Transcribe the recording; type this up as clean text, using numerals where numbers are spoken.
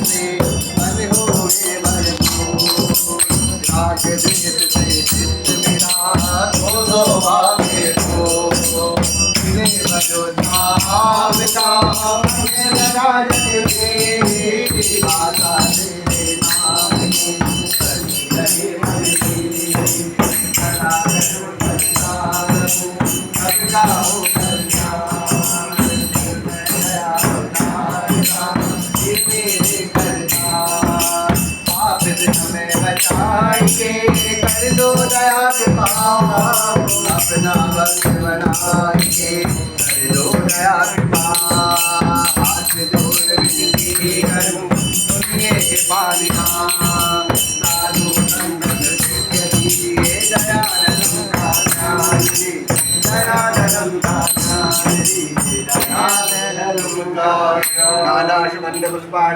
से मन होए भरपूर। राग द्वेष से चित्त मेरा तो भागे हो। मिले बजो धाम का मेरा राज के आता तेरे नाम की कभी रहे मन की। सदा करो सदा करो सबका हो कल्याण। दया अवतार ये मेरे करतार। आप हमें बचाइए कर दो दया कृपा। अपना बस बनाइए कर दो दया कृपा। हाथ जोड़ विनती करूं सुनिए कृपा निधान। साधु संगत सिद्ध दीजिए दया धर्म का ध्यान रे। दया धर्म का ध्यान रे। दया धर्म का ध्यान। नाना सुगंध पुष्पाणि